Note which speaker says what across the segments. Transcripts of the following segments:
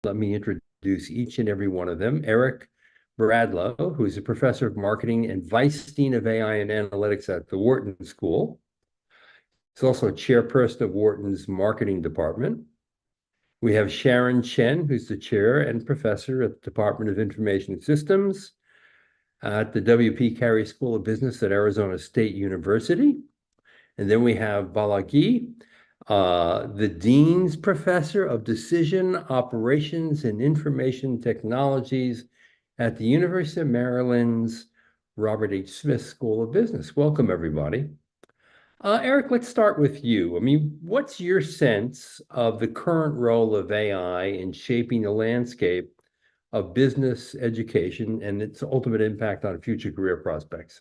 Speaker 1: Let me introduce each and every one of them. Eric Bradlow, who is a professor of marketing and vice dean of AI and analytics at the Wharton School. He's also chairperson of Wharton's marketing department. We have Sharon Chen, who's the chair and professor at the Department of Information Systems at the W.P. Carey School of Business at Arizona State University. And then we have Bala Ghee, the Dean's Professor of Decision, Operations, and Information Technologies at the University of Maryland's Robert H. Smith School of Business. Welcome, everybody. Eric, let's start with you. I mean, what's your sense of the current role of AI in shaping the landscape of business education and its ultimate impact on future career prospects?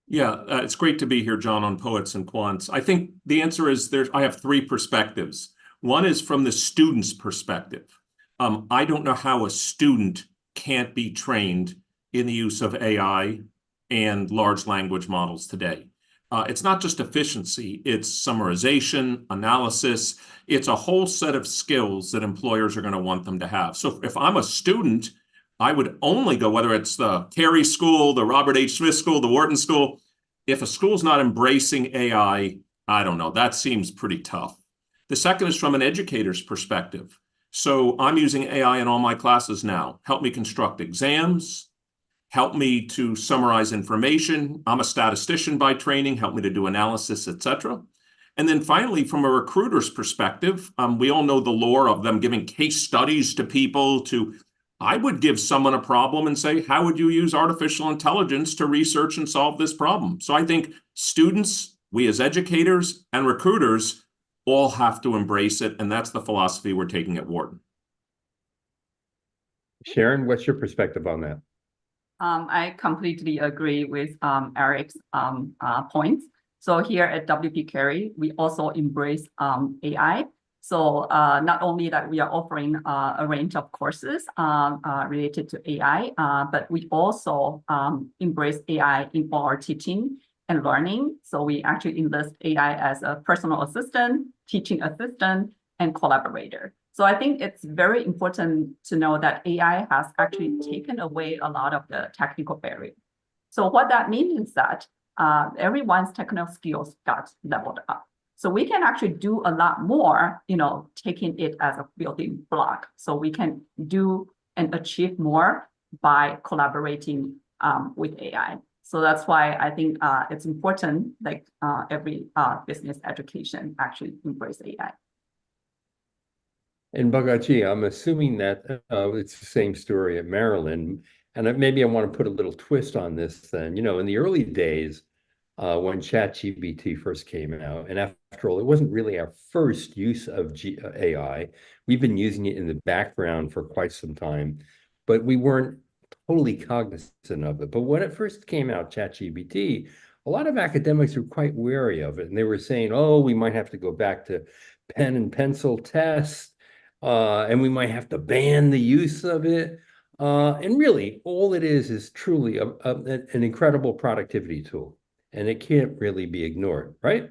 Speaker 2: Yeah, it's great to be here, John, on Poets and Quants. I think the answer is I have three perspectives. One is from the student's perspective. I don't know how a student can't be trained in the use of AI and large language models today. It's not just efficiency, it's summarization, analysis. It's a whole set of skills that employers are going to want them to have. So if I'm a student, I would only go, whether it's the Carey School, the Robert H. Smith School, the Wharton School. If a school's not embracing AI, I don't know, that seems pretty tough. The second is from an educator's perspective. So I'm using AI in all my classes now. Help me construct exams, help me to summarize information. I'm a statistician by training, help me to do analysis, etc. And then finally, from a recruiter's perspective, we all know the lore of them giving case studies to people. I would give someone a problem and say, how would you use artificial intelligence to research and solve this problem? So I think students, we as educators and recruiters all have to embrace it. And that's the philosophy we're taking at Wharton.
Speaker 1: Sharon, what's your perspective on that?
Speaker 3: I completely agree with Eric's points. So here at WP Carey, we also embrace AI. So not only that we are offering a range of courses related to AI, but we also embrace AI in all our teaching and learning. So we actually enlist AI as a personal assistant, teaching assistant, and collaborator. So I think it's very important to know that AI has actually taken away a lot of the technical barrier. So what that means is that everyone's technical skills got leveled up. So we can actually do a lot more, taking it as a building block. So we can do and achieve more by collaborating with AI. So that's why I think it's important, like every business education actually embrace AI.
Speaker 1: And Bala Ghee, I'm assuming that it's the same story at Maryland. And maybe I want to put a little twist on this then. In the early days, when ChatGPT first came out, and after all, it wasn't really our first use of AI. We've been using it in the background for quite some time, but we weren't totally cognizant of it. But when it first came out, ChatGPT, a lot of academics were quite wary of it. And they were saying, oh, we might have to go back to pen and pencil tests. And we might have to ban the use of it. And really, all it is truly an incredible productivity tool, and it can't really be ignored, right?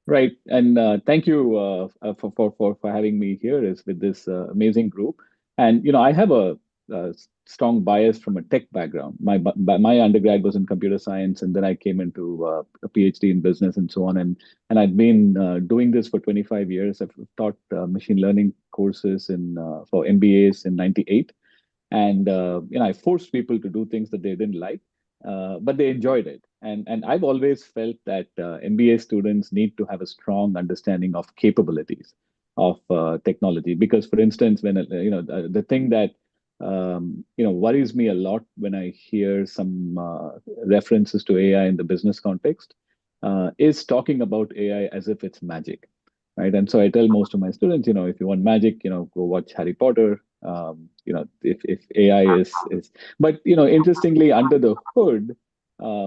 Speaker 4: Right. And thank you for having me here with this amazing group. And, I have a strong bias from a tech background. My undergrad was in computer science, and then I came into a PhD in business and so on. And I've been doing this for 25 years. I've taught machine learning courses for MBAs in '98. And, I forced people to do things that they didn't like, but they enjoyed it. And I've always felt that MBA students need to have a strong understanding of capabilities of technology. Because, for instance, when the thing that worries me a lot when I hear some references to AI in the business context is talking about AI as if it's magic, right? And so I tell most of my students, if you want magic, go watch Harry Potter. If AI is, but interestingly, under the hood,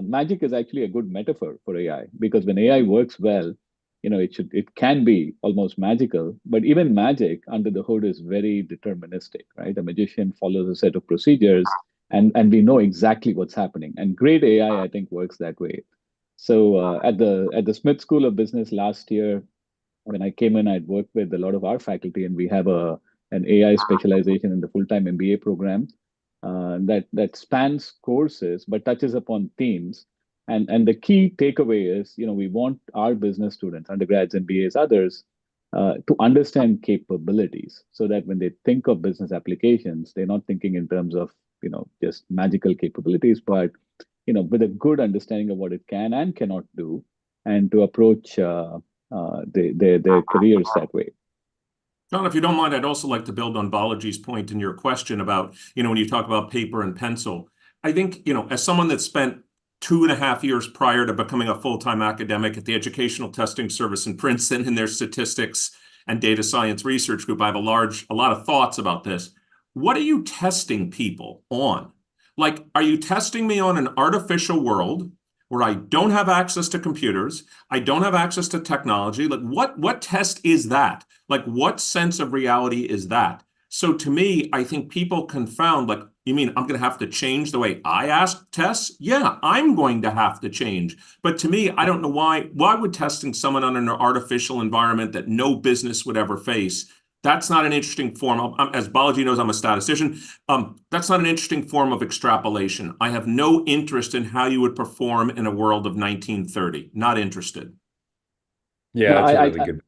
Speaker 4: magic is actually a good metaphor for AI, because when AI works well, it can be almost magical. But even magic under the hood is very deterministic, right? A magician follows a set of procedures, and we know exactly what's happening. And great AI, I think, works that way. So at the Smith School of Business last year, when I came in, I'd worked with a lot of our faculty, and we have a an AI specialization in the full-time MBA program that spans courses but touches upon themes. And the key takeaway is, we want our business students, undergrads, MBAs, others, to understand capabilities so that when they think of business applications, they're not thinking in terms of, just magical capabilities, but, with a good understanding of what it can and cannot do, and to approach their careers that way.
Speaker 2: John, if you don't mind, I'd also like to build on Balaji's point in your question about, when you talk about paper and pencil. I think, as someone that spent 2.5 years prior to becoming a full-time academic at the Educational Testing Service in Princeton in their statistics and data science research group, I have a lot of thoughts about this. What are you testing people on? Like, are you testing me on an artificial world where I don't have access to computers, I don't have access to technology? Like, what test is that? Like, what sense of reality is that? So to me, I think people confound, like, you mean I'm going to have to change the way I ask tests? Yeah, I'm going to have to change. But to me, I don't know why would testing someone on an artificial environment that no business would ever face? That's not an interesting form. As Balaji knows, I'm a statistician. That's not an interesting form of extrapolation. I have no interest in how you would perform in a world of 1930. Not interested.
Speaker 1: Yeah,
Speaker 4: No,
Speaker 1: that's a really good.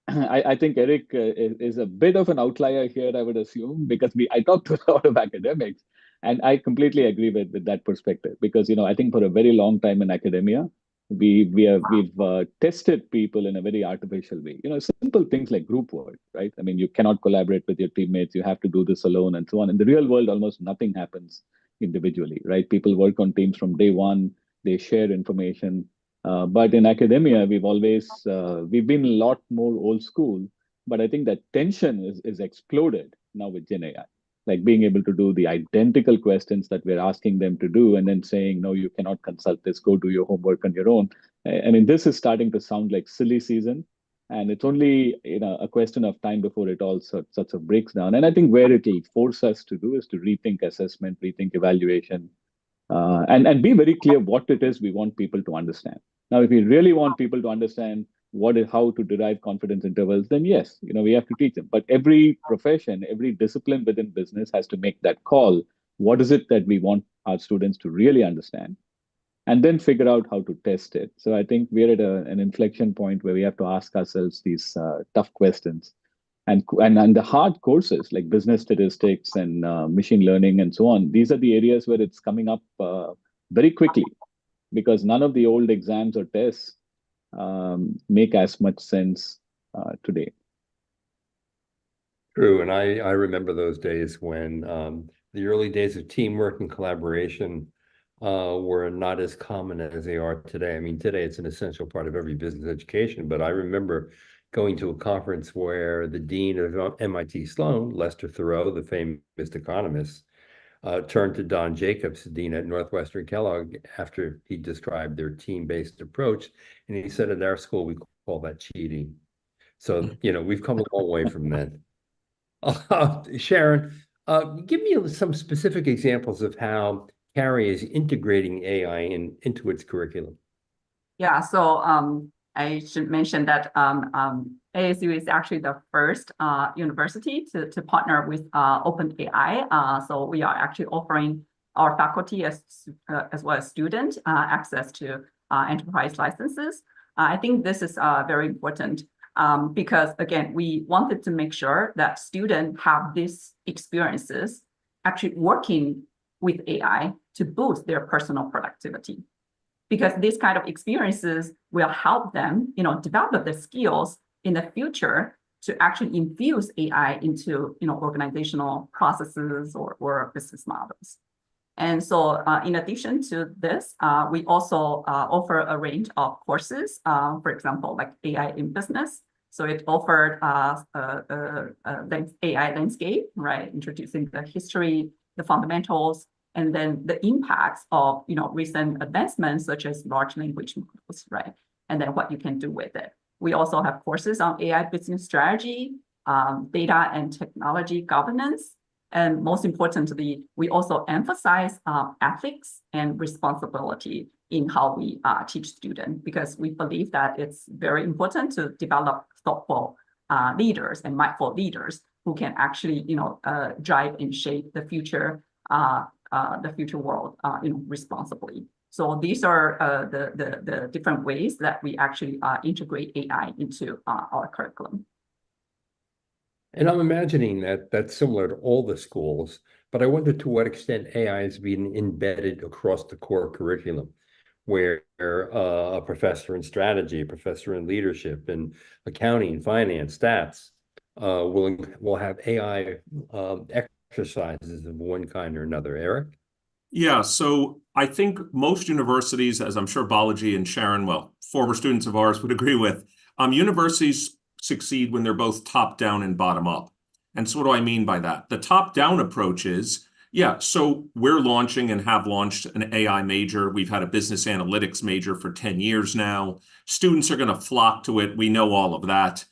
Speaker 4: I think Eric is a bit of an outlier here, I would assume, because I talk to a lot of academics, and I completely agree with that perspective. Because I think for a very long time in academia, we've tested people in a very artificial way. Simple things like group work, right? I mean, you cannot collaborate with your teammates. You have to do this alone, and so on. In the real world, almost nothing happens individually, right? People work on teams from day one. They share information. But in academia, we've been a lot more old school. But I think that tension is exploded now with Gen AI, like being able to do the identical questions that we're asking them to do, and then saying, no, you cannot consult this. Go do your homework on your own. I mean, this is starting to sound like silly season, and it's only a question of time before it all sorts of breaks down. And I think where it will force us to do is to rethink assessment, rethink evaluation, and be very clear what it is we want people to understand. Now, if we really want people to understand how to derive confidence intervals, then yes, we have to teach them. But every profession, every discipline within business has to make that call. What is it that we want our students to really understand? And then figure out how to test it. So I think we're at an inflection point where we have to ask ourselves these tough questions. And the hard courses like business statistics and machine learning and so on, these are the areas where it's coming up very quickly, because none of the old exams or tests make as much sense today.
Speaker 1: True, and I remember those days when the early days of teamwork and collaboration were not as common as they are today. I mean, today it's an essential part of every business education, but I remember going to a conference where the dean of MIT Sloan, Lester Thurow, the famous economist, turned to Don Jacobs, the dean at Northwestern Kellogg, after he described their team-based approach. And he said, at our school, we call that cheating. So, we've come a long way from then. Sharon, give me some specific examples of how CARI is integrating AI into its curriculum.
Speaker 3: Yeah, so I should mention that ASU is actually the first university to partner with OpenAI. So we are actually offering our faculty as well as students access to enterprise licenses. I think this is very important because, again, we wanted to make sure that students have these experiences actually working with AI to boost their personal productivity. Because these kind of experiences will help them, develop the skills in the future to actually infuse AI into, organizational processes or business models. And so, in addition to this, we also offer a range of courses. For example, like AI in business. So it offered AI landscape, right? Introducing the history, the fundamentals, and then the impacts of recent advancements such as large language models, right? And then what you can do with it. We also have courses on AI business strategy, data and technology governance, and most importantly, we also emphasize ethics and responsibility in how we teach students, because we believe that it's very important to develop thoughtful leaders and mindful leaders who can actually, drive and shape the future world, responsibly. So these are the different ways that we actually integrate AI into our curriculum.
Speaker 1: And I'm imagining that that's similar to all the schools, but I wonder to what extent AI is being embedded across the core curriculum, where a professor in strategy, a professor in leadership, and accounting, finance, stats will have AI exercises of one kind or another. Eric?
Speaker 2: Yeah, so I think most universities, as I'm sure Balaji and Sharon, well, former students of ours would agree with, universities succeed when they're both top down and bottom up. And so what do I mean by that? The top down approach is, yeah, so we're launching and have launched an AI major. We've had a business analytics major for 10 years now. Students are going to flock to it. We know all of that.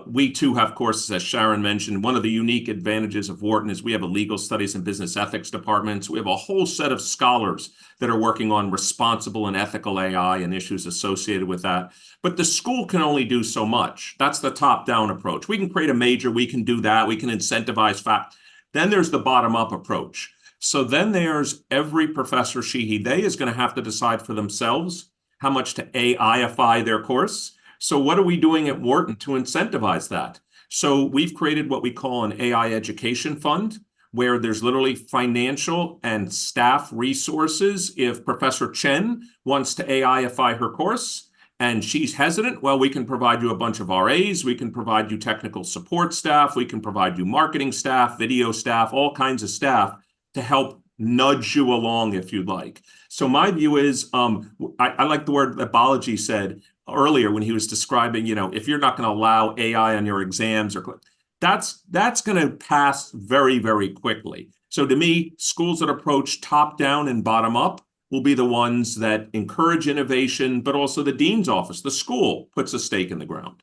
Speaker 2: We too have courses, as Sharon mentioned. One of the unique advantages of Wharton is we have a legal studies and business ethics department. We have a whole set of scholars that are working on responsible and ethical AI and issues associated with that. But the school can only do so much. That's the top-down approach. We can create a major, we can do that, we can incentivize fact. Then there's the bottom-up approach. So then there's every professor, she, he, they is going to have to decide for themselves how much to AI-ify their course. So what are we doing at Wharton to incentivize that? So we've created what we call an AI education fund, where there's literally financial and staff resources. If Professor Chen wants to AI-ify her course and she's hesitant, well, we can provide you a bunch of RAs, we can provide you technical support staff, we can provide you marketing staff, video staff, all kinds of staff to help nudge you along if you'd like. So my view is, I like the word that Balaji said earlier when he was describing, if you're not going to allow AI on your exams, or that's going to pass very, very quickly. So to me, schools that approach top down and bottom up will be the ones that encourage innovation, but also the dean's office, the school, puts a stake in the ground.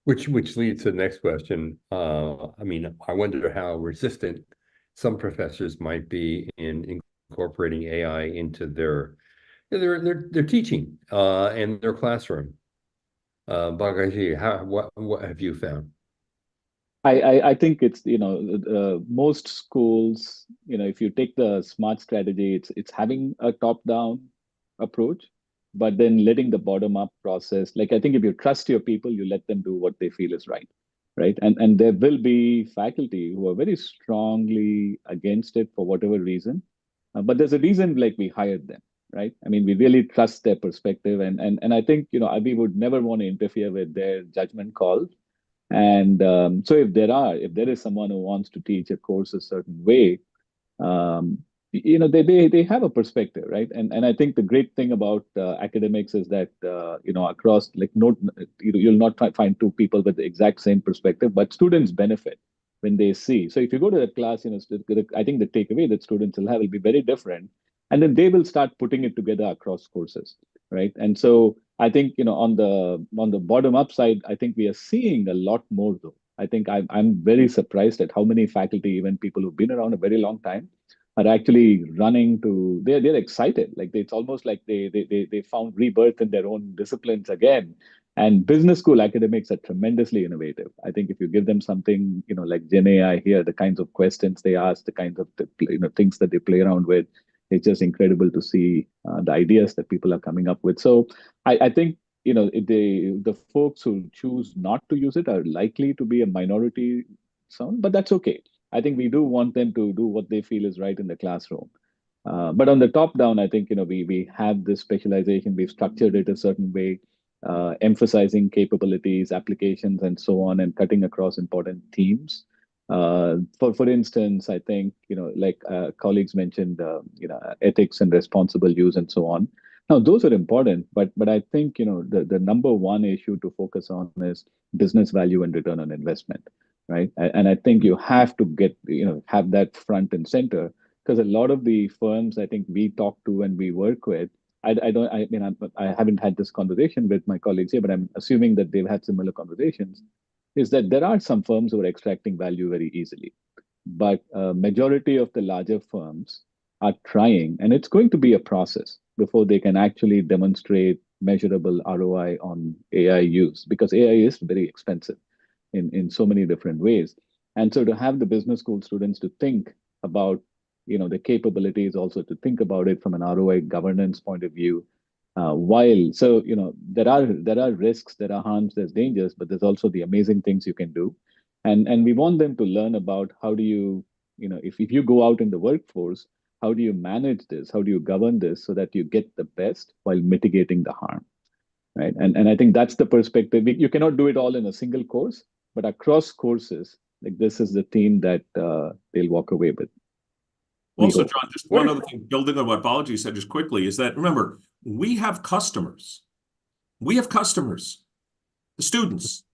Speaker 1: Which leads to the next question. I wonder how resistant some professors might be in incorporating AI into their teaching and their classroom. Balaji, what have you found?
Speaker 4: I think it's most schools, if you take the smart strategy, it's having a top-down approach, but then letting the bottom-up process. Like, I think if you trust your people, you let them do what they feel is right. And there will be faculty who are very strongly against it for whatever reason, but there's a reason, like, we hired them, right? I mean, we really trust their perspective, and I think we would never want to interfere with their judgment call. And so if there is someone who wants to teach a course a certain way, they have a perspective, right? And I think the great thing about academics is that across, like, you'll not find two people with the exact same perspective, but students benefit when they see. So if you go to the class, I think the takeaway that students will have will be very different, and then they will start putting it together across courses, right? And so I think on the bottom up side, I think we are seeing a lot more though. I think I'm very surprised at how many faculty, even people who've been around a very long time, are actually running to. They're excited. Like, it's almost like they found rebirth in their own disciplines again. And business school academics are tremendously innovative. I think if you give them something, like Gen AI here, the kinds of questions they ask, the kinds of things that they play around with, it's just incredible to see the ideas that people are coming up with. So I think the folks who choose not to use it are likely to be a minority sound, but that's okay. I think we do want them to do what they feel is right in the classroom. But on the top down, I think we have this specialization. We've structured it a certain way, emphasizing capabilities, applications, and so on, and cutting across important themes. For instance, I think colleagues mentioned ethics and responsible use and so on. Now, those are important, but I think the number one issue to focus on is business value and return on investment, right? And I think you have to get have that front and center, because a lot of the firms I think we talk to and we work with, I haven't had this conversation with my colleagues here, but I'm assuming that they've had similar conversations, is that there are some firms who are extracting value very easily, but majority of the larger firms are trying, and it's going to be a process before they can actually demonstrate measurable ROI on AI use, because AI is very expensive. in so many different ways. And so to have the business school students to think about, the capabilities, also to think about it from an ROI governance point of view, there are risks, there are harms, there's dangers, but there's also the amazing things you can do. And we want them to learn about how do you, if you go out in the workforce, how do you manage this? How do you govern this so that you get the best while mitigating the harm? Right. And I think that's the perspective. You cannot do it all in a single course, but across courses, like this is the theme that they'll walk away with.
Speaker 2: Also, John, just one other thing, building on what Balaji said just quickly, is that, remember, we have customers. We have customers, the students.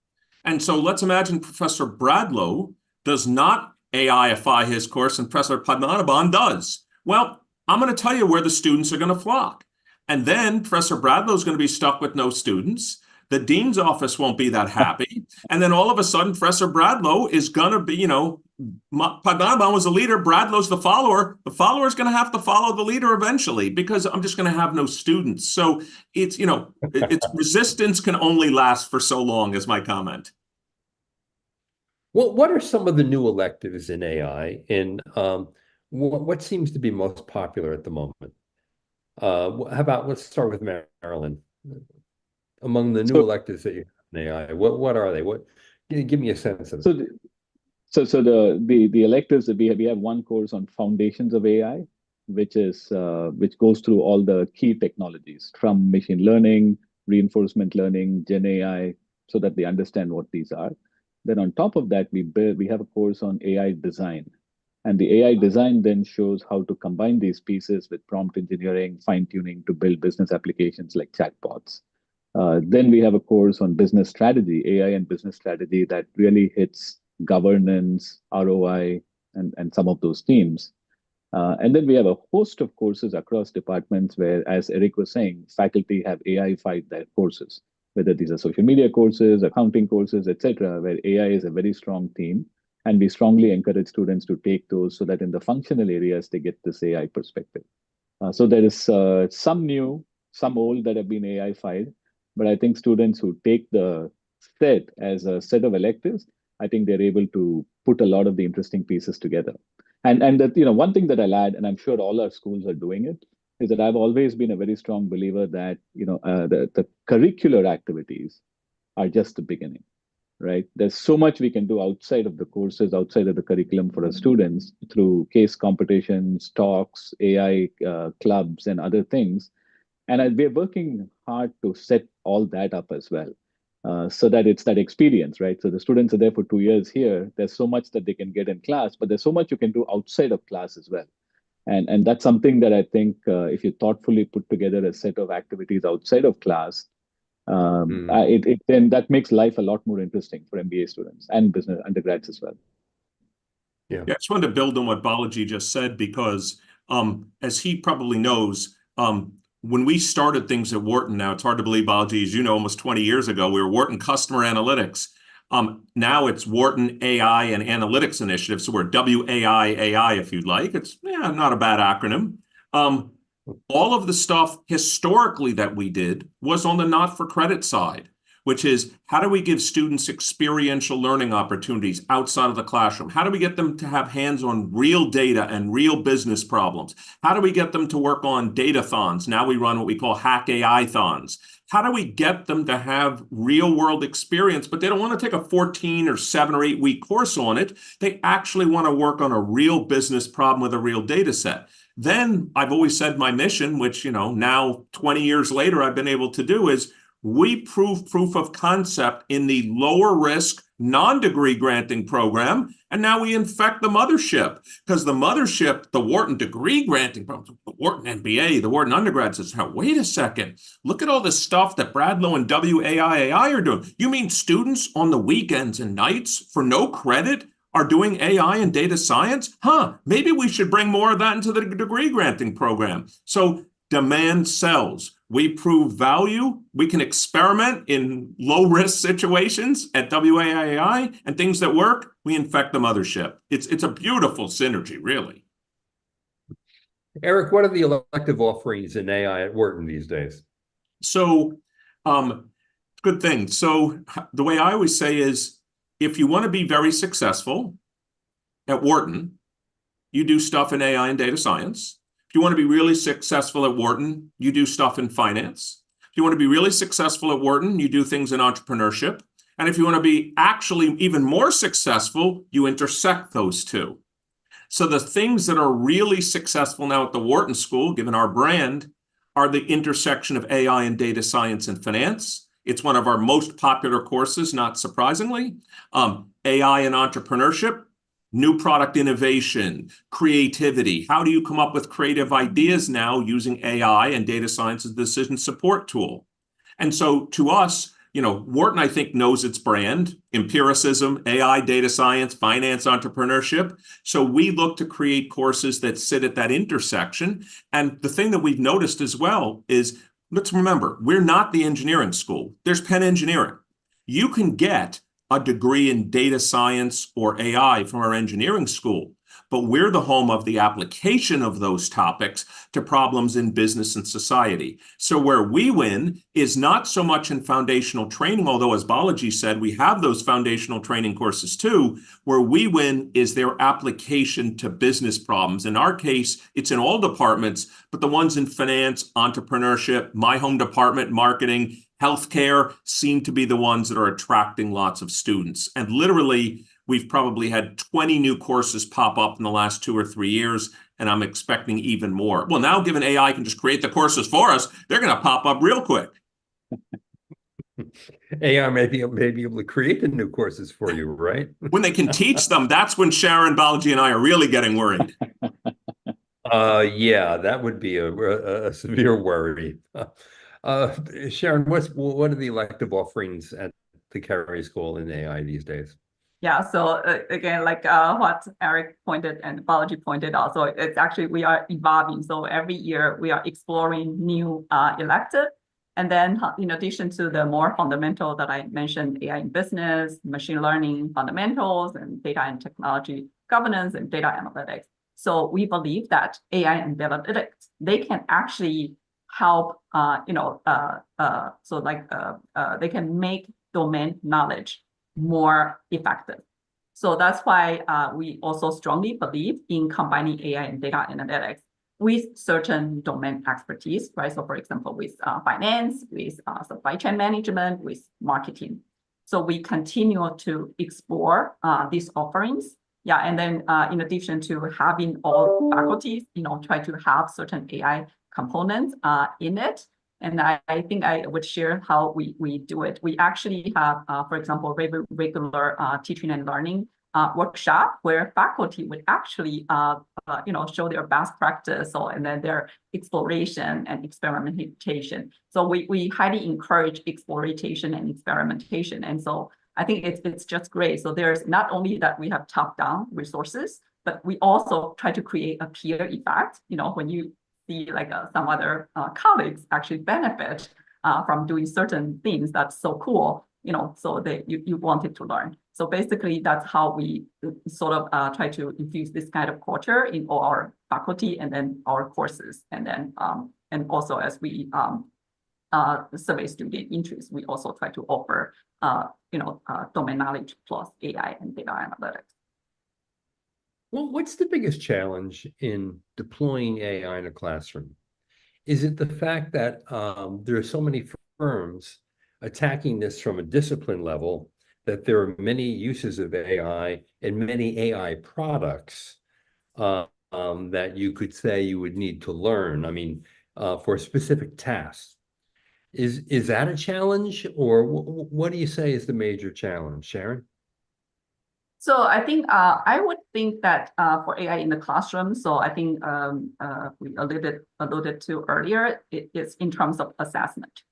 Speaker 2: And so let's imagine Professor Bradlow does not AIify his course and Professor Padmanabhan does. Well, I'm going to tell you where the students are going to flock. And then Professor Bradlow is going to be stuck with no students. The dean's office won't be that happy. And then all of a sudden, Professor Bradlow is going to be, Padmanabhan was the leader, Bradlow's the follower. The follower is going to have to follow the leader eventually because I'm just going to have no students. So it's, it's resistance can only last for so long, is my comment.
Speaker 1: Well, what are some of the new electives in AI, and what seems to be most popular at the moment? Let's start with Marilyn. Among the new electives that you have in AI, what are they? Give me a sense of it.
Speaker 4: So the electives that we have one course on foundations of AI, which goes through all the key technologies from machine learning, reinforcement learning, Gen AI, so that they understand what these are. Then on top of that, we have a course on AI design. And the AI design then shows how to combine these pieces with prompt engineering, fine-tuning to build business applications like chatbots. Then we have a course on business strategy, AI and business strategy, that really hits governance, ROI, and some of those themes. And then we have a host of courses across departments where, as Eric was saying, faculty have AI-fied their courses, whether these are social media courses, accounting courses, etc., where AI is a very strong theme. And we strongly encourage students to take those so that in the functional areas, they get this AI perspective. So there is some new, some old that have been AI-fied. But I think students who take the set as a set of electives, I think they're able to put a lot of the interesting pieces together. And that, one thing that I'll add, and I'm sure all our schools are doing it, is that I've always been a very strong believer that, the curricular activities are just the beginning, right? There's so much we can do outside of the courses, outside of the curriculum for our students through case competitions, talks, AI clubs, and other things. And we're working hard to set all that up as well, so that it's that experience, right? So the students are there for 2 years here. There's so much that they can get in class, but there's so much you can do outside of class as well. And that's something that I think if you thoughtfully put together a set of activities outside of class, then that makes life a lot more interesting for MBA students and business undergrads as well.
Speaker 2: Yeah, I just wanted to build on what Balaji just said, because as he probably knows, when we started things at Wharton, now it's hard to believe, Balaji, as you know, almost 20 years ago, we were Wharton Customer Analytics. Now it's Wharton AI and Analytics Initiative. So we're WAI-AI, if you'd like. It's not a bad acronym. All of the stuff historically that we did was on the not-for-credit side, which is how do we give students experiential learning opportunities outside of the classroom? How do we get them to have hands-on real data and real business problems? How do we get them to work on data-thons? Now we run what we call Hack AI-thons. How do we get them to have real-world experience, but they don't want to take a 14 or 7 or 8 week course on it. They actually want to work on a real business problem with a real data set. Then I've always said my mission, which, now 20 years later I've been able to do, is we prove proof of concept in the lower risk, non-degree granting program, and now we infect the mothership, because the mothership, the Wharton degree granting program, the Wharton MBA, the Wharton undergrad says, now, wait a second, look at all the stuff that Bradlow and WAI-AI are doing. You mean students on the weekends and nights for no credit are doing AI and data science? Maybe we should bring more of that into the degree granting program. So demand sells. We prove value. We can experiment in low-risk situations at WAI and things that work. We infect the mothership. It's a beautiful synergy, really.
Speaker 1: Eric, what are the elective offerings in AI at Wharton these days?
Speaker 2: So, good thing. So the way I always say is, if you want to be very successful at Wharton, you do stuff in AI and data science. If you want to be really successful at Wharton, you do stuff in finance. If you want to be really successful at Wharton, you do things in entrepreneurship. And if you want to be actually even more successful, you intersect those two. So the things that are really successful now at the Wharton School, given our brand, are the intersection of AI and data science and finance. It's one of our most popular courses, not surprisingly. AI and entrepreneurship, new product innovation, creativity. How do you come up with creative ideas now using AI and data science as a decision support tool? And so to us, Wharton, I think, knows its brand, empiricism, AI, data science, finance, entrepreneurship. So we look to create courses that sit at that intersection. And the thing that we've noticed as well is, let's remember, we're not the engineering school. There's Penn Engineering. You can get a degree in data science or AI from our engineering school, but we're the home of the application of those topics to problems in business and society. So where we win is not so much in foundational training, although as Balaji said, we have those foundational training courses too. Where we win is their application to business problems. In our case, it's in all departments, but the ones in finance, entrepreneurship, my home department, marketing, healthcare seem to be the ones that are attracting lots of students. And literally, we've probably had 20 new courses pop up in the last 2 or 3 years, and I'm expecting even more. Well, now given AI can just create the courses for us, they're going to pop up real quick.
Speaker 1: AI may be able to create the new courses for you, right?
Speaker 2: When they can teach them, that's when Sharon, Balaji, and I are really getting worried.
Speaker 1: Yeah, that would be a severe worry. Sharon, what are the elective offerings at the Carey School in AI these days?
Speaker 3: Yeah, so again, like what Eric pointed and Balaji pointed out, so it's actually, we are evolving. So every year we are exploring new elective. And then in addition to the more fundamental that I mentioned, AI in business, machine learning fundamentals, and data and technology governance and data analytics. So we believe that AI and data analytics, they can actually help, they can make domain knowledge more effective. So that's why we also strongly believe in combining AI and data analytics with certain domain expertise, right? So for example, with finance, with supply chain management, with marketing. So we continue to explore these offerings. Yeah, and then in addition to having all faculties, try to have certain AI components in it. And I think I would share how we do it. We actually have, for example, regular teaching and learning workshop where faculty would actually, show their best practice and then their exploration and experimentation. So we highly encourage exploration and experimentation. And so I think it's just great. So there's not only that we have top-down resources, but we also try to create a peer effect. When you see like some other colleagues actually benefit from doing certain things, that's so cool, so that you wanted to learn. So basically that's how we sort of try to infuse this kind of culture in all our faculty and then our courses. And then and also as we survey student interest, we also try to offer domain knowledge plus AI and data analytics.
Speaker 1: Well, what's the biggest challenge in deploying AI in a classroom? Is it the fact that there are so many firms attacking this from a discipline level that there are many uses of AI and many AI products that you could say you would need to learn, for specific tasks? Is that a challenge, or what do you say is the major challenge, Sharon?
Speaker 3: So I think I would think that for AI in the classroom, so I think we alluded to earlier, it's in terms of assessment.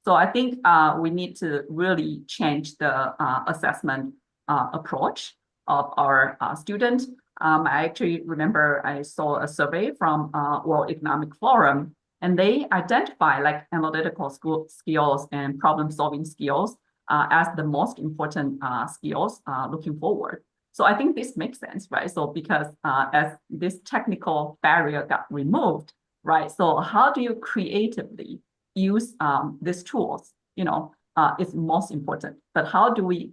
Speaker 3: So I think we need to really change the assessment approach of our students. I actually remember I saw a survey from World Economic Forum, and they identify like analytical skills and problem-solving skills as the most important skills looking forward. So I think this makes sense, right? So because as this technical barrier got removed, right? So how do you creatively use these tools? Is most important. But how do we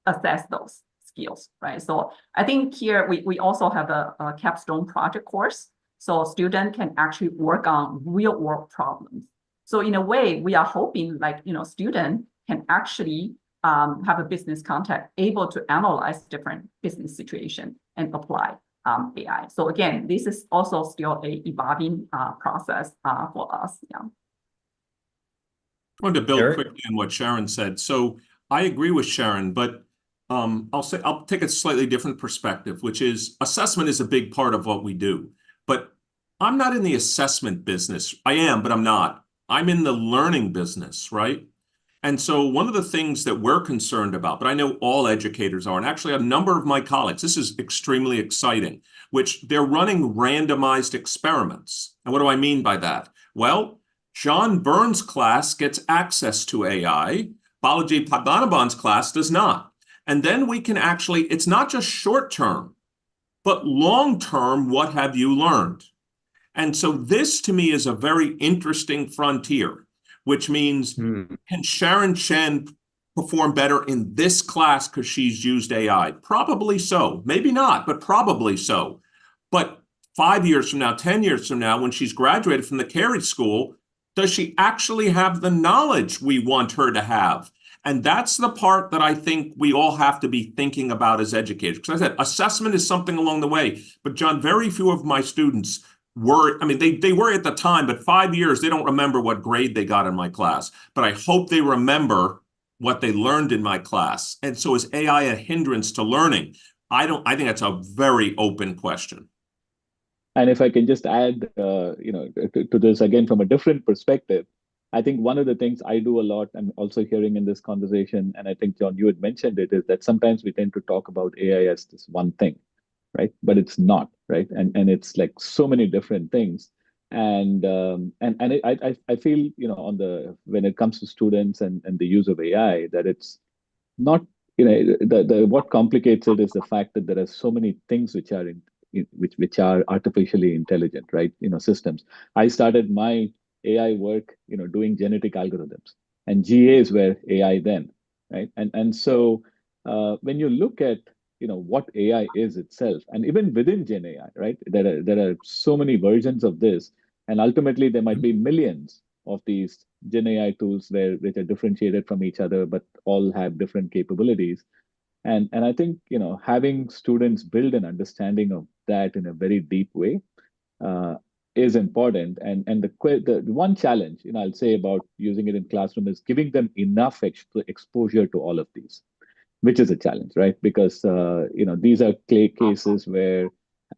Speaker 3: assess those skills, right? So I think here we also have a capstone project course. So students can actually work on real world problems. So in a way, we are hoping like, student can actually have a business contact, able to analyze different business situation and apply AI. So again, this is also still a evolving process for us. Yeah.
Speaker 2: I wanted to build
Speaker 1: Eric?
Speaker 2: quickly on what Sharon said. So I agree with Sharon, but I'll take a slightly different perspective, which is assessment is a big part of what we do. But I'm not in the assessment business. I am, but I'm not. I'm in the learning business, right? And so one of the things that we're concerned about, but I know all educators are, and actually a number of my colleagues, this is extremely exciting, which they're running randomized experiments. And what do I mean by that? Well, John Burns' class gets access to AI. Balaji Padmanabhan's class does not. And then we can actually, it's not just short term, but long term, what have you learned? And so this to me is a very interesting frontier, which means can Sharon Chen perform better in this class because she's used AI? Probably so. Maybe not, but probably so. But 5 years from now, 10 years from now, when she's graduated from the Carey School, does she actually have the knowledge we want her to have? And that's the part that I think we all have to be thinking about as educators. Because I said assessment is something along the way. But John, very few of my students were, I mean, they were at the time, but 5 years, they don't remember what grade they got in my class. But I hope they remember what they learned in my class. And so is AI a hindrance to learning? I think that's a very open question.
Speaker 4: And if I can just add, to this again from a different perspective, I think one of the things I do a lot, and also hearing in this conversation, and I think John, you had mentioned it, is that sometimes we tend to talk about AI as this one thing, right? But it's not, right? And it's like so many different things. And I feel, when it comes to students and the use of AI, that it's not, what complicates it is the fact that there are so many things which are artificially intelligent, right? Systems. I started my AI work, doing genetic algorithms, and GAs were AI then, right? And so when you look at what AI is itself, and even within Gen AI, right? There are so many versions of this, and ultimately there might be millions of these Gen AI tools which are differentiated from each other, but all have different capabilities. And I think having students build an understanding of that in a very deep way is important. And the one challenge I'll say about using it in classroom is giving them enough exposure to all of these, which is a challenge, right? Because these are cases where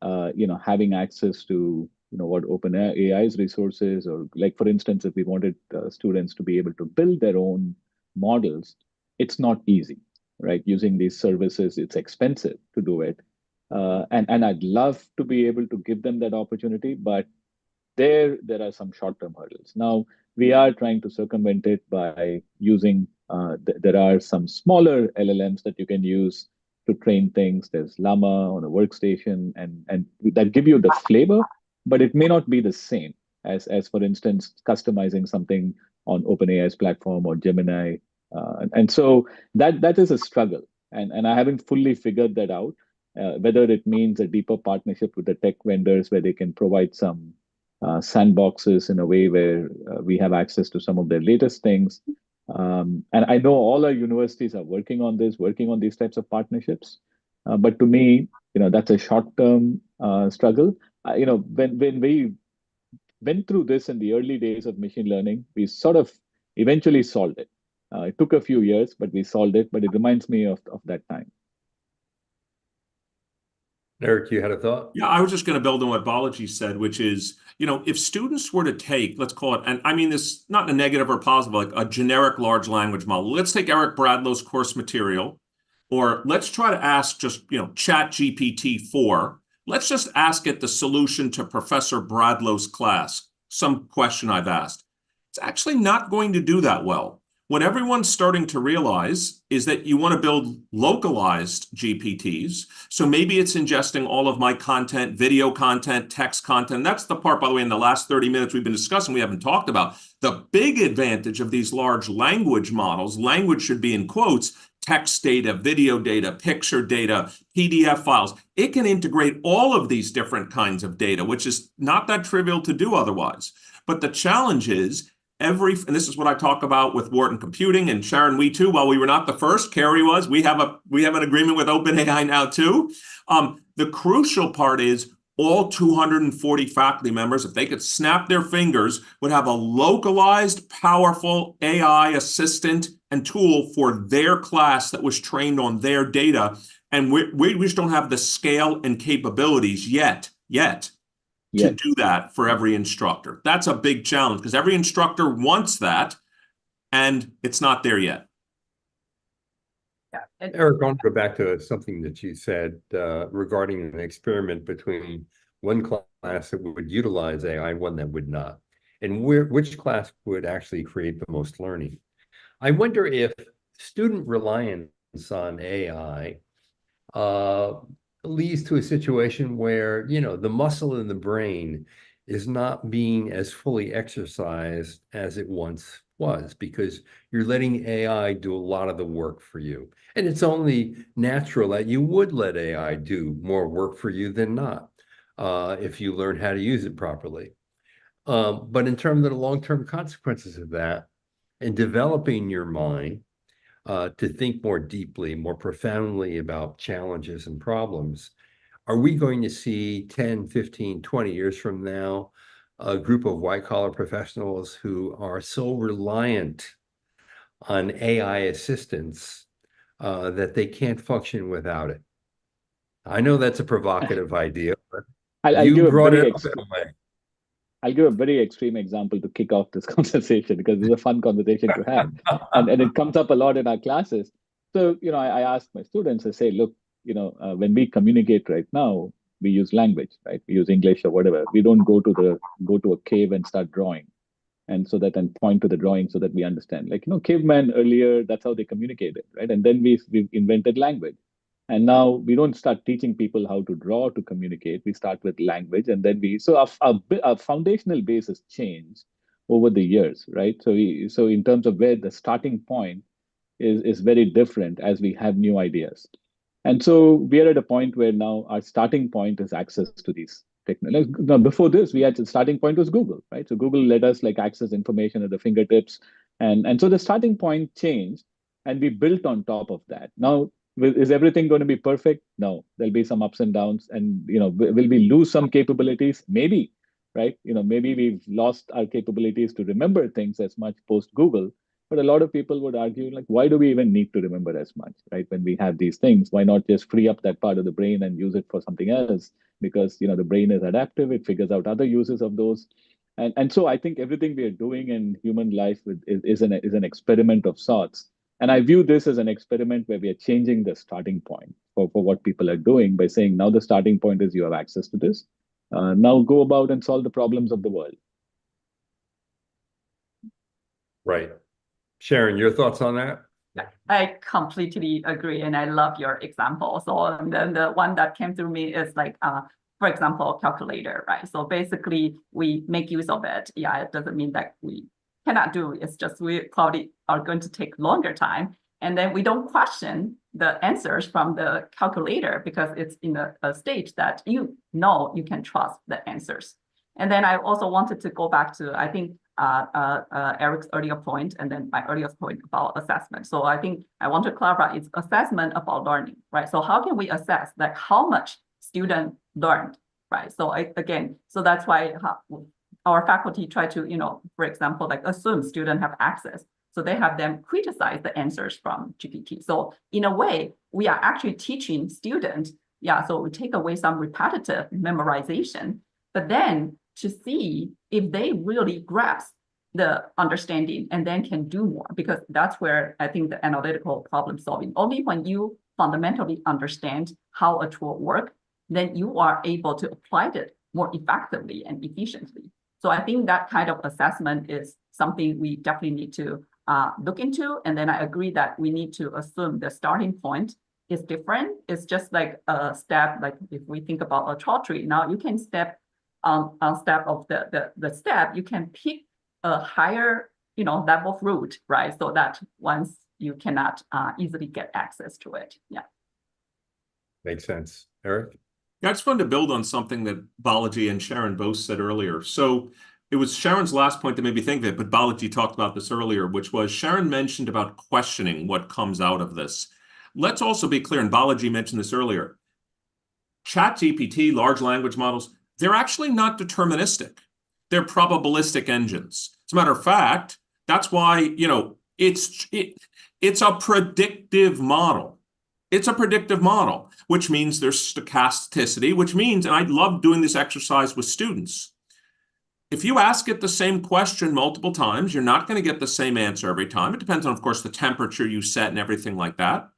Speaker 4: having access to what OpenAI's resources, or like for instance, if we wanted students to be able to build their own models, it's not easy, right? Using these services, it's expensive to do it. And I'd love to be able to give them that opportunity, but there are some short-term hurdles. Now, we are trying to circumvent it by using, there are some smaller LLMs that you can use to train things. There's Llama on a workstation, and that give you the flavor, but it may not be the same as for instance, customizing something on OpenAI's platform or Gemini. And so that is a struggle. And I haven't fully figured that out, whether it means a deeper partnership with the tech vendors where they can provide some sandboxes in a way where we have access to some of their latest things. And I know all our universities are working on these types of partnerships. But to me, that's a short-term struggle. When we went through this in the early days of machine learning, we sort of eventually solved it. It took a few years, but we solved it. But it reminds me of that time.
Speaker 1: Eric, you had a thought?
Speaker 2: Yeah, I was just going to build on what Balaji said, which is, if students were to take, let's call it, and I mean this not in a negative or positive, like a generic large language model. Let's take Eric Bradlow's course material, or let's try to ask just, ChatGPT-4. Let's just ask it the solution to Professor Bradlow's class, some question I've asked. It's actually not going to do that well. What everyone's starting to realize is that you want to build localized GPTs. So maybe it's ingesting all of my content, video content, text content. And that's the part, by the way, in the last 30 minutes we've been discussing, we haven't talked about. The big advantage of these large language models, language should be in quotes, text data, video data, picture data, PDF files. It can integrate all of these different kinds of data, which is not that trivial to do otherwise. But the challenge is and this is what I talk about with Wharton Computing, and Sharon, we too, while we were not the first, Carrie was, we have an agreement with OpenAI now too. The crucial part is all 240 faculty members, if they could snap their fingers, would have a localized, powerful AI assistant and tool for their class that was trained on their data. And we just don't have the scale and capabilities yet to do that for every instructor. That's a big challenge because every instructor wants that, and it's not there yet.
Speaker 3: Yeah.
Speaker 1: Eric, I want to go back to something that you said regarding an experiment between one class that would utilize AI and one that would not, and which class would actually create the most learning. I wonder if student reliance on AI leads to a situation where, the muscle in the brain is not being as fully exercised as it once was, because you're letting AI do a lot of the work for you. And it's only natural that you would let AI do more work for you than not, if you learn how to use it properly. But in terms of the long-term consequences of that, and developing your mind to think more deeply, more profoundly about challenges and problems, are we going to see 10, 15, 20 years from now, a group of white-collar professionals who are so reliant on AI assistance that they can't function without it? I know that's a provocative idea, but you brought it up in a way.
Speaker 4: I'll give a very extreme example to kick off this conversation because it's a fun conversation to have. and it comes up a lot in our classes. So, I ask my students, I say, look, when we communicate right now, we use language, right? We use English or whatever. We don't go to a cave and start drawing. And so that and point to the drawing so that we understand. Like, cavemen earlier, that's how they communicated, right? And then we invented language. And now we don't start teaching people how to draw to communicate. We start with language, and then our foundational base has changed over the years, right? So in terms of where the starting point is very different as we have new ideas. And so we are at a point where now our starting point is access to these technologies. Now, before this, the starting point was Google, right? So Google let us access information at the fingertips. And so the starting point changed, and we built on top of that. Now, is everything going to be perfect? No, there'll be some ups and downs. And, will we lose some capabilities? Maybe, right? Maybe we've lost our capabilities to remember things as much post-Google. But a lot of people would argue, why do we even need to remember as much, right? When we have these things, why not just free up that part of the brain and use it for something else? Because, the brain is adaptive. It figures out other uses of those. And so I think everything we are doing in human life is an experiment of sorts. And I view this as an experiment where we are changing the starting point for what people are doing by saying, now the starting point is you have access to this. Now go about and solve the problems of the world.
Speaker 1: Right. Sharon, your thoughts on that?
Speaker 3: I completely agree, and I love your example. So then the one that came to me is for example, calculator, right? So basically, we make use of it. Yeah, it doesn't mean that we cannot do. It's just we probably are going to take longer time, and then we don't question the answers from the calculator because it's in a stage that you can trust the answers. And then I also wanted to go back to, I think, Eric's earlier point, and then my earlier point about assessment. So I think I want to clarify, it's assessment about learning, right? So how can we assess how much student learned, right? So so that's why our faculty try to, for example, assume students have access. So they have them criticize the answers from GPT. So in a way, we are actually teaching students, so we take away some repetitive memorization, but then to see if they really grasp the understanding and then can do more, because that's where I think the analytical problem solving, only when you fundamentally understand how a tool works, then you are able to apply it more effectively and efficiently. So I think that kind of assessment is something we definitely need to look into. And then I agree that we need to assume the starting point is different. It's just like a step, like if we think about a tall tree, now you can step on step of the step, you can pick a higher, level fruit, right? So that once you cannot easily get access to it. Yeah.
Speaker 1: Makes sense. Eric?
Speaker 2: Yeah, I just wanted to build on something that Balaji and Sharon both said earlier. So it was Sharon's last point that made me think of it, but Balaji talked about this earlier, which was Sharon mentioned about questioning what comes out of this. Let's also be clear, and Balaji mentioned this earlier, ChatGPT, large language models, they're actually not deterministic. They're probabilistic engines. As a matter of fact, that's why, you know, it's a predictive model. It's a predictive model, which means there's stochasticity, which means, and I love doing this exercise with students, if you ask it the same question multiple times, you're not going to get the same answer every time. It depends on, of course, the temperature you set and everything like that.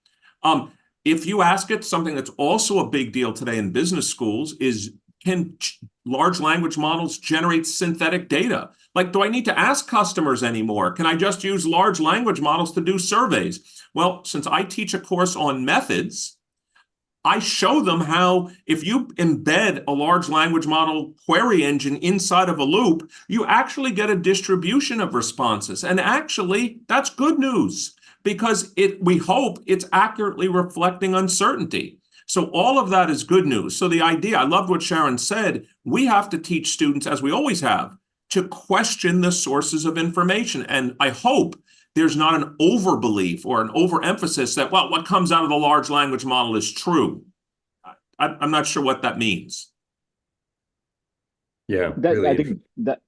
Speaker 2: If you ask it something that's also a big deal today in business schools is, can large language models generate synthetic data? Like, do I need to ask customers anymore? Can I just use large language models to do surveys? Well, since I teach a course on methods, I show them how if you embed a large language model query engine inside of a loop, you actually get a distribution of responses. And actually, that's good news because we hope it's accurately reflecting uncertainty. So all of that is good news. So the idea, I loved what Sharon said, we have to teach students, as we always have, to question the sources of information. And I hope there's not an overbelief or an overemphasis that, well, what comes out of the large language model is true. I'm not sure what that means.
Speaker 1: Yeah,
Speaker 4: That,
Speaker 1: really
Speaker 4: I think that,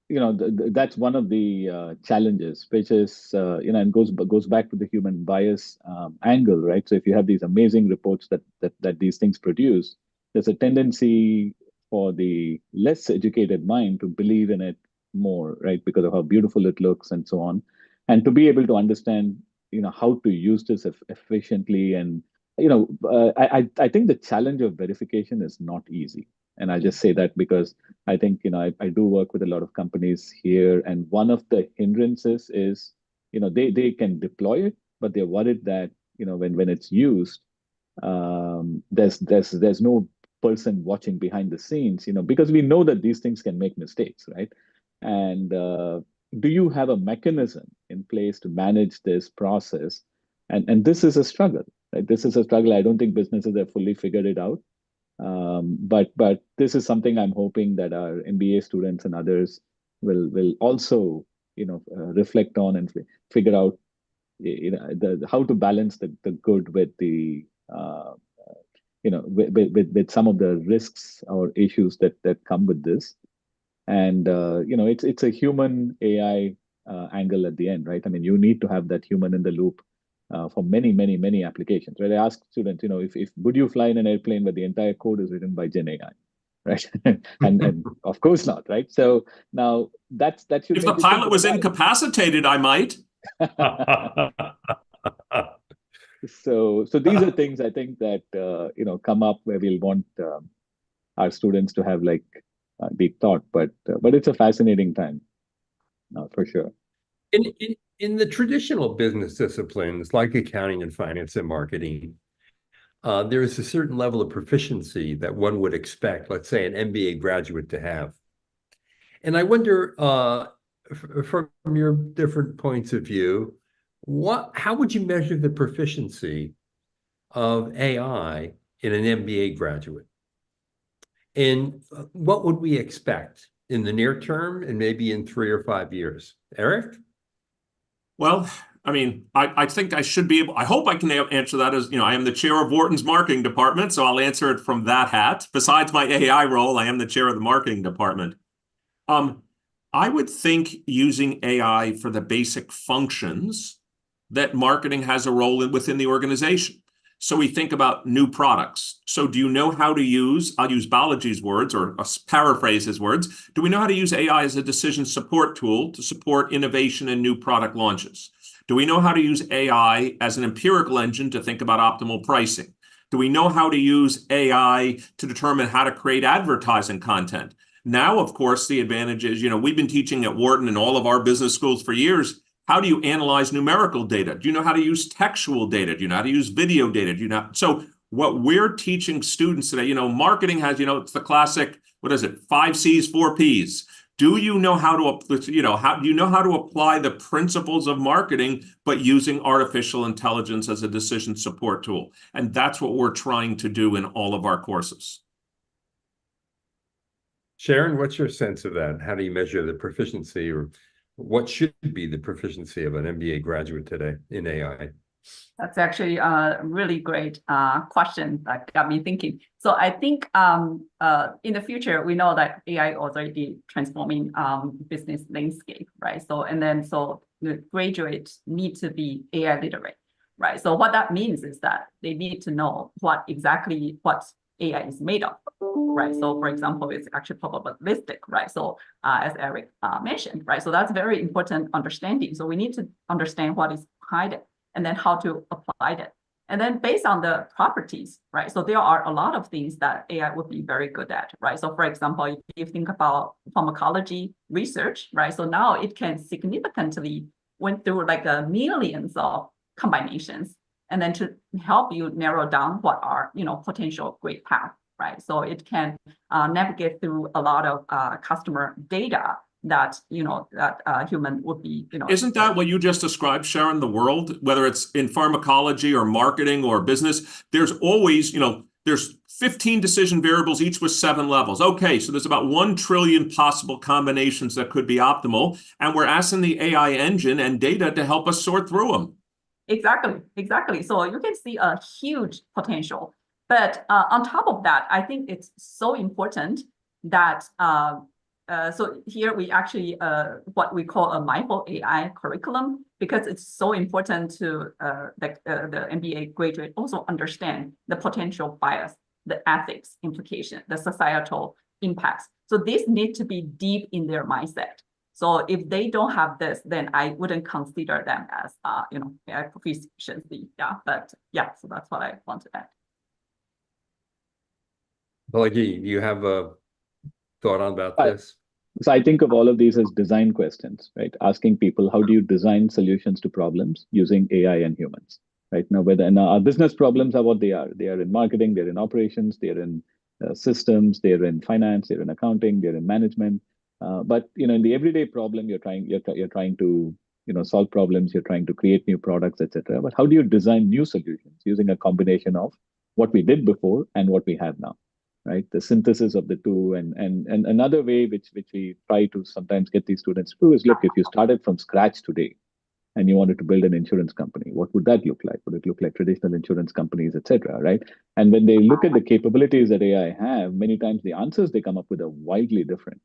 Speaker 4: you know, that's one of the challenges, which is, you know, and goes back to the human bias angle, right? So if you have these amazing reports that these things produce, there's a tendency for the less educated mind to believe in it more, right? Because of how beautiful it looks and so on. And to be able to understand, you know, how to use this efficiently. And, you know, I think the challenge of verification is not easy. And I just say that because I think, you know, I do work with a lot of companies here. And one of the hindrances is, you know, they can deploy it, but they're worried that, you know, when it's used, there's no person watching behind the scenes, you know, because we know that these things can make mistakes, right? And do you have a mechanism in place to manage this process? And this is a struggle, right? This is a struggle. I don't think businesses have fully figured it out. But this is something I'm hoping that our MBA students and others will also, you know, reflect on and figure out, you know, how to balance the good with the you know, with some of the risks or issues that come with this. And you know, it's a human AI angle at the end, right? I mean, you need to have that human in the loop for many applications, right? I ask students, you know, if would you fly in an airplane where the entire code is written by Gen AI, right? and of course not, right? So now that should.
Speaker 2: If the pilot was incapacitated, I might.
Speaker 4: So these are things I think that you know, come up where we'll want our students to have like deep thought, but it's a fascinating time, for sure.
Speaker 1: In the traditional business disciplines like accounting and finance and marketing, there is a certain level of proficiency that one would expect, let's say, an MBA graduate to have. And I wonder, from your different points of view, how would you measure the proficiency of AI in an MBA graduate? And what would we expect in the near term and maybe in 3 or 5 years? Eric?
Speaker 2: Well, I mean, I think I should be able, I hope I can answer that as, you know, I am the chair of Wharton's marketing department, so I'll answer it from that hat. Besides my AI role, I am the chair of the marketing department. I would think using AI for the basic functions that marketing has a role in within the organization. So we think about new products. So do you know how to use, I'll use Balaji's words or paraphrase his words, do we know how to use AI as a decision support tool to support innovation and new product launches? Do we know how to use AI as an empirical engine to think about optimal pricing? Do we know how to use AI to determine how to create advertising content? Now, of course, the advantage is, you know, we've been teaching at Wharton and all of our business schools for years. How do you analyze numerical data? Do you know how to use textual data? Do you know how to use video data? Do you know? So what we're teaching students today, you know, marketing has, you know, it's the classic, what is it? 5 C's, 4 P's. Do you know how to, how do you know how to apply the principles of marketing, but using artificial intelligence as a decision support tool? And that's what we're trying to do in all of our courses.
Speaker 1: Sharon, what's your sense of that? How do you measure the proficiency, or what should be the proficiency of an MBA graduate today in AI?
Speaker 3: That's actually a really great question that got me thinking. So I think in the future, we know that AI already transforming business landscape, right? So the graduates need to be AI literate, right? So what that means is that they need to know what AI is made of, right? So for example, it's actually probabilistic, right? So as Eric mentioned, right? So that's very important understanding. So we need to understand what is behind it, and then how to apply it. And then based on the properties, right? So there are a lot of things that AI would be very good at, right? So for example, if you think about pharmacology research, right? So now it can significantly went through like millions of combinations, and then to help you narrow down what are, potential great paths, right? So it can navigate through a lot of customer data that human would be,
Speaker 2: Isn't that what you just described, Sharon? The world, whether it's in pharmacology or marketing or business, there's always, there's 15 decision variables, each with 7 levels. Okay, so there's about 1 trillion possible combinations that could be optimal, and we're asking the AI engine and data to help us sort through them.
Speaker 3: Exactly. So you can see a huge potential. But on top of that, I think it's so important that so here we actually what we call a mindful AI curriculum, because it's so important to the MBA graduate also understand the potential bias, the ethics implication, the societal impacts. So this needs to be deep in their mindset. So if they don't have this, then I wouldn't consider them as AI proficiency. So that's what I want to add.
Speaker 1: Balaji, you have a thought about this?
Speaker 4: So I think of all of these as design questions, right? Asking people, how do you design solutions to problems using AI and humans, right? Now, our business problems are what they are. They are in marketing, they're in operations, they're in systems, they're in finance, they're in accounting, they're in management. But in the everyday problem, you're trying to solve problems, you're trying to create new products, etc. But how do you design new solutions using a combination of what we did before and what we have now? Right, the synthesis of the two, and another way which we try to sometimes get these students to do is, look, if you started from scratch today and you wanted to build an insurance company, what would that look like? Would it look like traditional insurance companies, etc.? Right, and when they look at the capabilities that AI have, many times the answers they come up with are wildly different.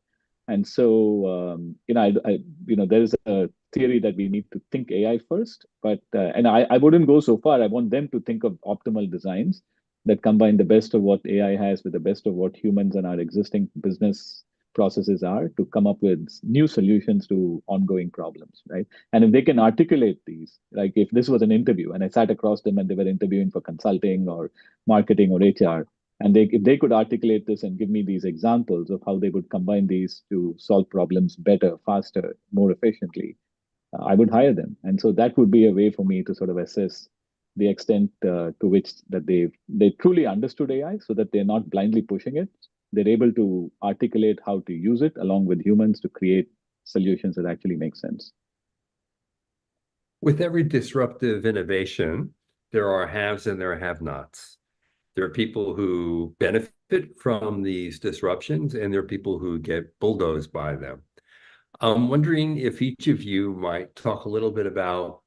Speaker 4: And so there is a theory that we need to think AI first, but and I wouldn't go so far. I want them to think of optimal designs that combine the best of what AI has with the best of what humans and our existing business processes are, to come up with new solutions to ongoing problems, right? And if they can articulate these, like if this was an interview and I sat across them and they were interviewing for consulting or marketing or HR, and if they could articulate this and give me these examples of how they would combine these to solve problems better, faster, more efficiently, I would hire them. And so that would be a way for me to sort of assess the extent to which that they truly understood AI, so that they're not blindly pushing it. They're able to articulate how to use it along with humans to create solutions that actually make sense.
Speaker 1: With every disruptive innovation, there are haves and there are have-nots. There are people who benefit from these disruptions, and there are people who get bulldozed by them. I'm wondering if each of you might talk a little bit about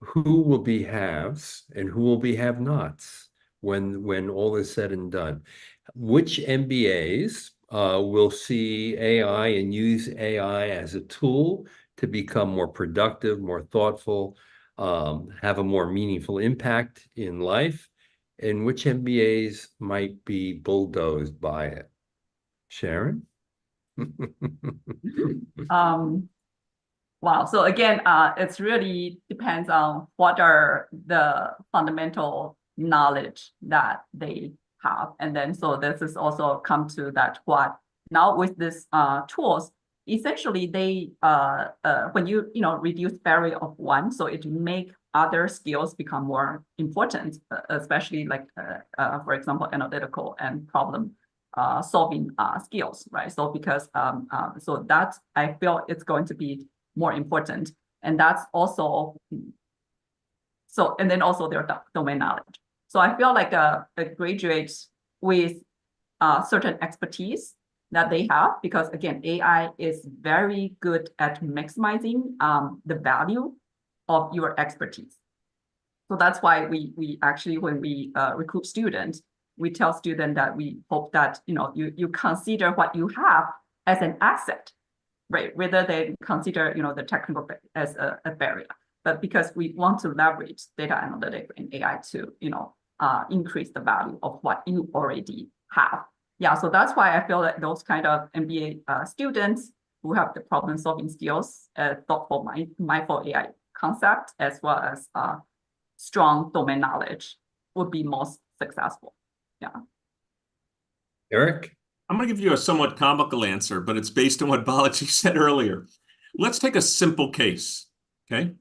Speaker 1: who will be haves and who will be have-nots when all is said and done. Which MBAs will see AI and use AI as a tool to become more productive, more thoughtful, have a more meaningful impact in life, and which MBAs might be bulldozed by it? Sharon?
Speaker 3: Wow. So again, it's really depends on what are the fundamental knowledge that they have. And then so this is also come to that what now with this tools, essentially they when you reduce barrier of one, so it make other skills become more important, especially like for example, analytical and problem solving skills, right? So because so that I feel it's going to be more important, and that's also so, and then also their domain knowledge. So I feel like a graduate with certain expertise that they have, because again, AI is very good at maximizing the value of your expertise. So that's why we actually, when we recruit students, we tell students that we hope that you consider what you have as an asset, right? Rather than consider the technical as a barrier. But because we want to leverage data analytics and AI to increase the value of what you already have. Yeah, so that's why I feel that those kind of MBA students who have the problem-solving skills, thoughtful, mindful AI concept, as well as strong domain knowledge, would be most successful. Yeah.
Speaker 1: Eric?
Speaker 2: I'm going to give you a somewhat comical answer, but it's based on what Balaji said earlier. Let's take a simple case, okay?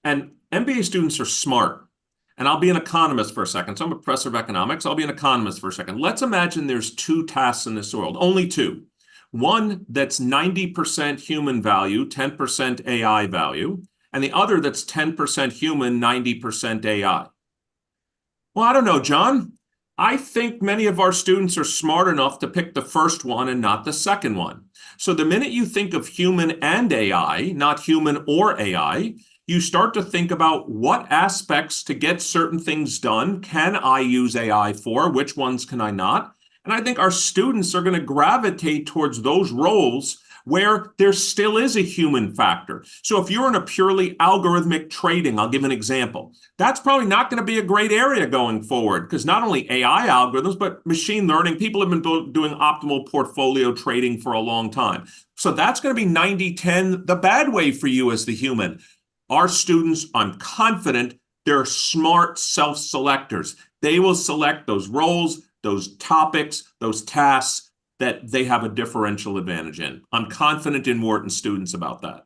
Speaker 2: And MBA students are smart. And I'll be an economist for a second. So I'm a professor of economics. I'll be an economist for a second. Let's imagine there's two tasks in this world, only two. One that's 90% human value, 10% AI value, and the other that's 10% human, 90% AI. Well, I don't know, John. I think many of our students are smart enough to pick the first one and not the second one. So the minute you think of human and AI, not human or AI, you start to think about what aspects to get certain things done can I use AI for, which ones can I not? And I think our students are going to gravitate towards those roles where there still is a human factor. So if you're in a purely algorithmic trading, I'll give an example. That's probably not going to be a great area going forward, because not only AI algorithms, but machine learning, people have been doing optimal portfolio trading for a long time. So that's going to be 90-10, the bad way for you as the human. Our students, I'm confident, they're smart self-selectors. They will select those roles, those topics, those tasks that they have a differential advantage in. I'm confident in Wharton students about that.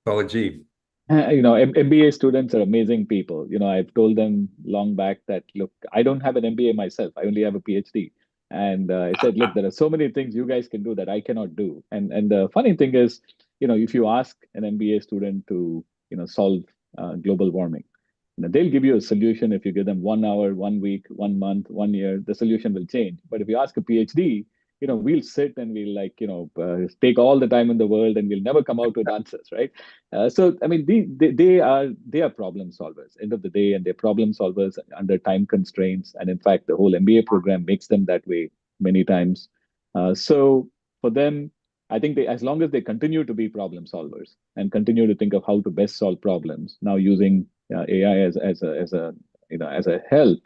Speaker 1: Balaji?
Speaker 4: MBA students are amazing people. I've told them long back that, look, I don't have an MBA myself. I only have a PhD. And I said, look, there are so many things you guys can do that I cannot do. And the funny thing is, if you ask an MBA student to, solve global warming, they'll give you a solution. If you give them 1 hour, 1 week, 1 month, 1 year, the solution will change. But if you ask a PhD, we'll sit and we'll take all the time in the world and we'll never come out with answers, right? So, I mean, they are problem solvers, end of the day, and they're problem solvers under time constraints. And in fact, the whole MBA program makes them that way many times. So for them, I think as long as they continue to be problem solvers and continue to think of how to best solve problems, now using AI as a help,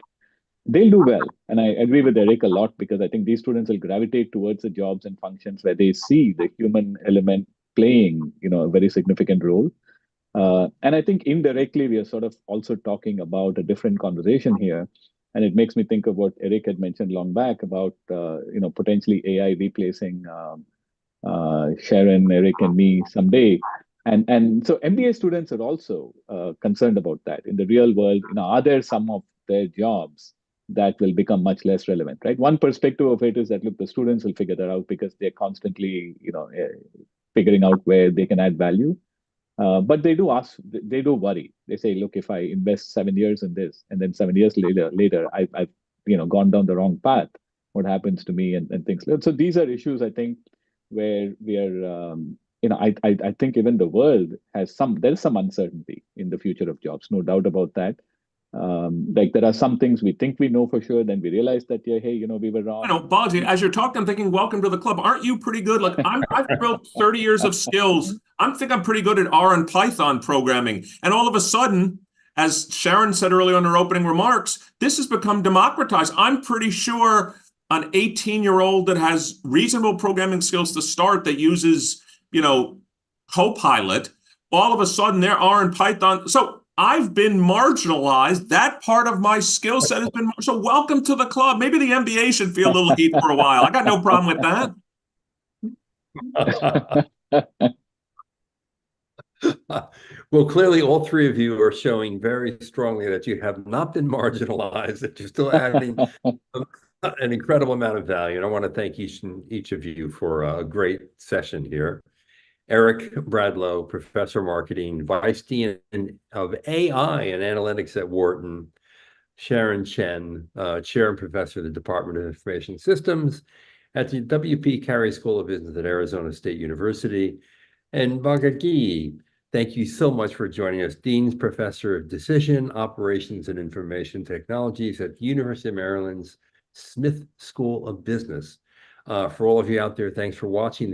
Speaker 4: they'll do well. And I agree with Eric a lot, because I think these students will gravitate towards the jobs and functions where they see the human element playing, a very significant role. And I think indirectly, we are sort of also talking about a different conversation here. And it makes me think of what Eric had mentioned long back about, potentially AI replacing Sharon, Eric, and me someday. And so MBA students are also concerned about that. In the real world, are there some of their jobs that will become much less relevant, right? One perspective of it is that, look, the students will figure that out because they're constantly, figuring out where they can add value. But they do worry. They say, look, if I invest 7 years in this, and then 7 years later, I've gone down the wrong path, what happens to me and things. So these are issues, I think, where we are, I think even the world there's some uncertainty in the future of jobs, no doubt about that. Like there are some things we think we know for sure, then we realize that, yeah, hey, we were wrong.
Speaker 2: Balaji, as you're talking, I'm thinking, welcome to the club. Aren't you pretty good? Like I've built 30 years of skills. I'm pretty good at R and Python programming. And all of a sudden, as Sharon said earlier in her opening remarks, this has become democratized. I'm pretty sure an 18-year-old that has reasonable programming skills to start, that uses, Copilot, all of a sudden they're R and Python. So I've been marginalized. That part of my skill set has been. So welcome to the club. Maybe the MBA should feel a little heat for a while. I got no problem with
Speaker 1: that. Well, clearly all three of you are showing very strongly that you have not been marginalized, that you're still adding an incredible amount of value, and I want to thank each of you for a great session here. Eric Bradlow, Professor of Marketing, Vice Dean of AI and Analytics at Wharton. Sharon Chen, Chair and Professor of the Department of Information Systems at the W.P. Carey School of Business at Arizona State University. And Bhagat Gi, thank you so much for joining us, Dean's Professor of Decision, Operations, and Information Technologies at the University of Maryland's Smith School of Business. For all of you out there, thanks for watching.